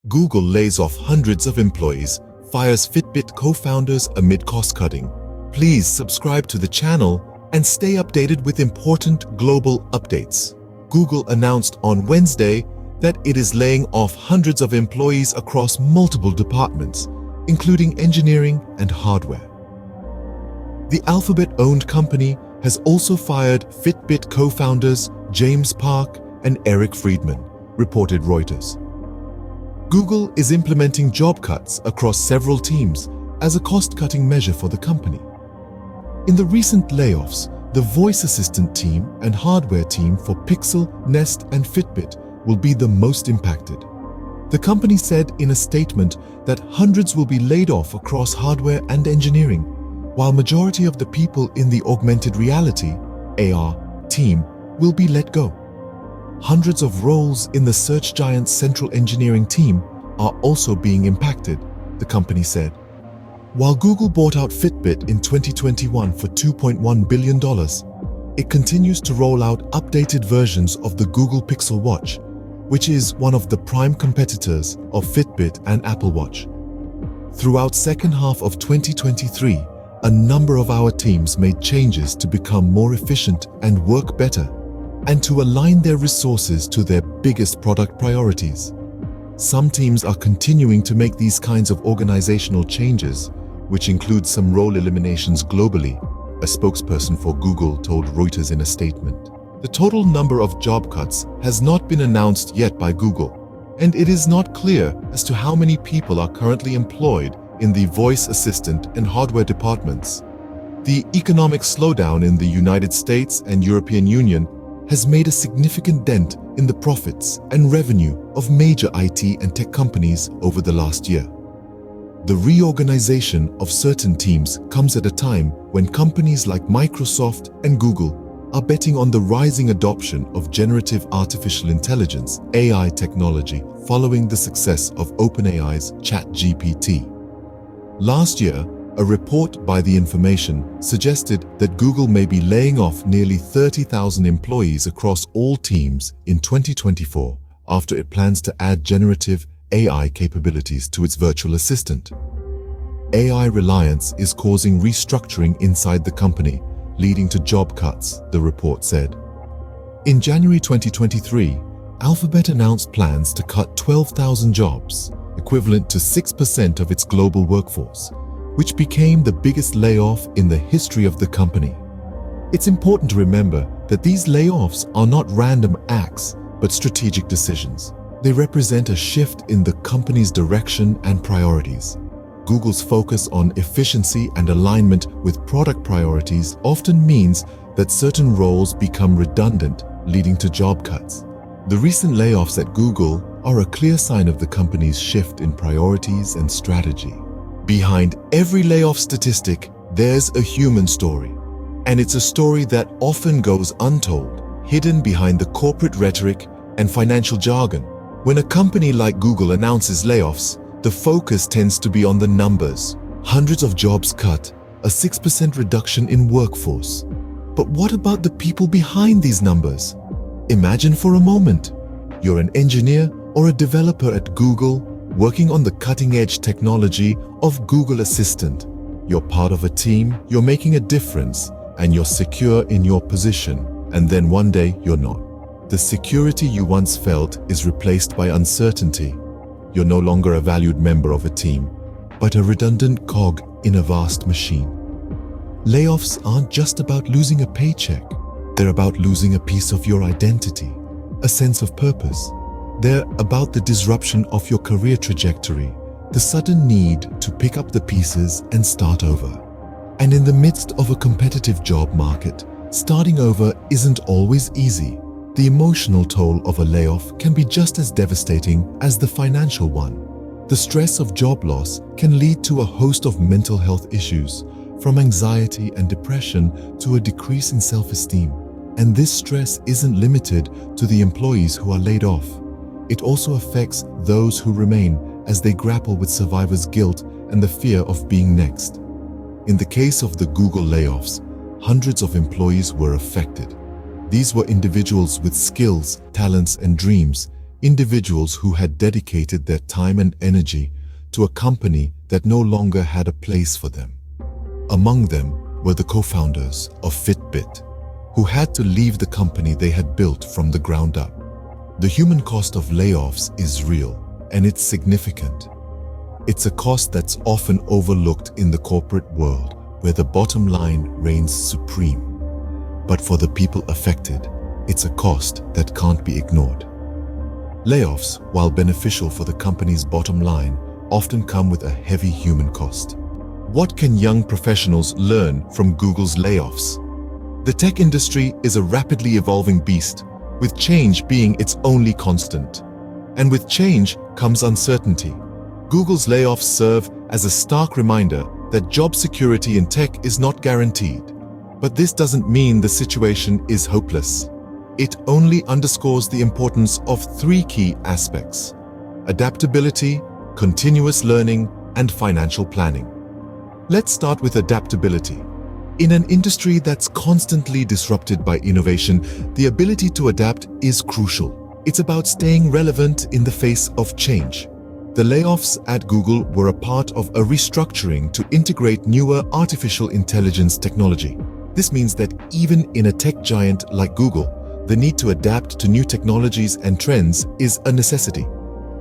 Google lays off hundreds of employees, fires Fitbit co-founders amid cost-cutting. Please subscribe to the channel and stay updated with important global updates. Google announced on Wednesday that it is laying off hundreds of employees across multiple departments, including engineering and hardware. The Alphabet-owned company has also fired Fitbit co-founders James Park and Eric Friedman, reported Reuters. Google is implementing job cuts across several teams as a cost-cutting measure for the company. In the recent layoffs, the voice assistant team and hardware team for Pixel, Nest, and Fitbit will be the most impacted. The company said in a statement that hundreds will be laid off across hardware and engineering, while majority of the people in the augmented reality (AR) team will be let go. Hundreds of roles in the search giant's central engineering team are also being impacted, the company said. While Google bought out Fitbit in 2021 for $2.1 billion, it continues to roll out updated versions of the Google Pixel Watch, which is one of the prime competitors of Fitbit and Apple Watch. Throughout second half of 2023, a number of our teams made changes to become more efficient and work better, and to align their resources to their biggest product priorities. Some teams are continuing to make these kinds of organizational changes, which include some role eliminations globally, a spokesperson for Google told Reuters in a statement. The total number of job cuts has not been announced yet by Google, and it is not clear as to how many people are currently employed in the voice assistant and hardware departments. The economic slowdown in the United States and European Union has made a significant dent in the profits and revenue of major IT and tech companies over the last year. The reorganization of certain teams comes at a time when companies like Microsoft and Google are betting on the rising adoption of generative artificial intelligence (AI) technology following the success of OpenAI's ChatGPT. Last year, a report by The Information suggested that Google may be laying off nearly 30,000 employees across all teams in 2024 after it plans to add generative AI capabilities to its virtual assistant. AI reliance is causing restructuring inside the company, leading to job cuts, the report said. In January 2023, Alphabet announced plans to cut 12,000 jobs, equivalent to 6% of its global workforce, which became the biggest layoff in the history of the company. It's important to remember that these layoffs are not random acts, but strategic decisions. They represent a shift in the company's direction and priorities. Google's focus on efficiency and alignment with product priorities often means that certain roles become redundant, leading to job cuts. The recent layoffs at Google are a clear sign of the company's shift in priorities and strategy. Behind every layoff statistic, there's a human story. And it's a story that often goes untold, hidden behind the corporate rhetoric and financial jargon. When a company like Google announces layoffs, the focus tends to be on the numbers. Hundreds of jobs cut, a 6% reduction in workforce. But what about the people behind these numbers? Imagine for a moment, you're an engineer or a developer at Google working on the cutting-edge technology of Google Assistant. You're part of a team, you're making a difference, and you're secure in your position, and then one day you're not. The security you once felt is replaced by uncertainty. You're no longer a valued member of a team, but a redundant cog in a vast machine. Layoffs aren't just about losing a paycheck. They're about losing a piece of your identity, a sense of purpose. They're about the disruption of your career trajectory, the sudden need to pick up the pieces and start over. And in the midst of a competitive job market, starting over isn't always easy. The emotional toll of a layoff can be just as devastating as the financial one. The stress of job loss can lead to a host of mental health issues, from anxiety and depression to a decrease in self-esteem. And this stress isn't limited to the employees who are laid off. It also affects those who remain as they grapple with survivor's guilt and the fear of being next. In the case of the Google layoffs, hundreds of employees were affected. These were individuals with skills, talents, and dreams, individuals who had dedicated their time and energy to a company that no longer had a place for them. Among them were the co-founders of Fitbit, who had to leave the company they had built from the ground up. The human cost of layoffs is real, and it's significant. It's a cost that's often overlooked in the corporate world, where the bottom line reigns supreme. But for the people affected, it's a cost that can't be ignored. Layoffs, while beneficial for the company's bottom line, often come with a heavy human cost. What can young professionals learn from Google's layoffs? The tech industry is a rapidly evolving beast, with change being its only constant. And with change comes uncertainty. Google's layoffs serve as a stark reminder that job security in tech is not guaranteed. But this doesn't mean the situation is hopeless. It only underscores the importance of three key aspects: adaptability, continuous learning, and financial planning. Let's start with adaptability. In an industry that's constantly disrupted by innovation, the ability to adapt is crucial. It's about staying relevant in the face of change. The layoffs at Google were a part of a restructuring to integrate newer artificial intelligence technology. This means that even in a tech giant like Google, the need to adapt to new technologies and trends is a necessity.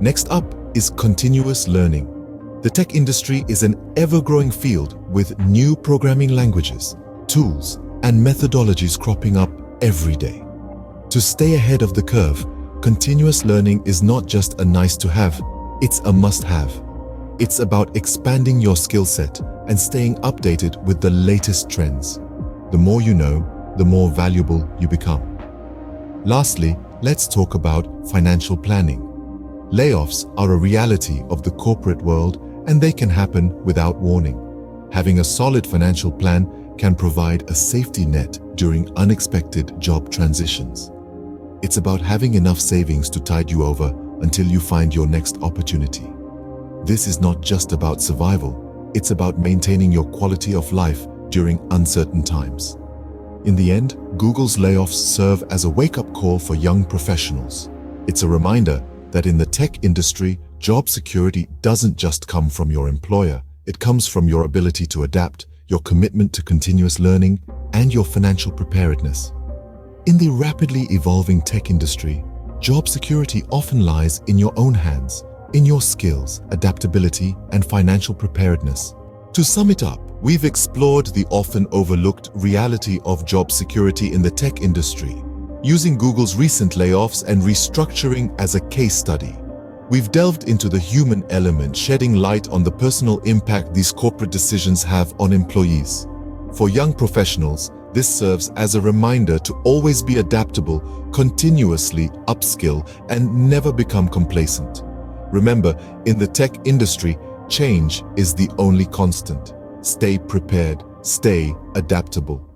Next up is continuous learning. The tech industry is an ever-growing field with new programming languages, tools, and methodologies cropping up every day. To stay ahead of the curve, continuous learning is not just a nice-to-have, it's a must-have. It's about expanding your skill set and staying updated with the latest trends. The more you know, the more valuable you become. Lastly, let's talk about financial planning. Layoffs are a reality of the corporate world, and they can happen without warning. Having a solid financial plan can provide a safety net during unexpected job transitions. It's about having enough savings to tide you over until you find your next opportunity. This is not just about survival, it's about maintaining your quality of life during uncertain times. In the end, Google's layoffs serve as a wake-up call for young professionals. It's a reminder that in the tech industry, job security doesn't just come from your employer, it comes from your ability to adapt, your commitment to continuous learning, and your financial preparedness. In the rapidly evolving tech industry, job security often lies in your own hands, in your skills, adaptability, and financial preparedness. To sum it up, we've explored the often overlooked reality of job security in the tech industry, using Google's recent layoffs and restructuring as a case study. We've delved into the human element, shedding light on the personal impact these corporate decisions have on employees. For young professionals, this serves as a reminder to always be adaptable, continuously upskill, and never become complacent. Remember, in the tech industry, change is the only constant. Stay prepared, stay adaptable.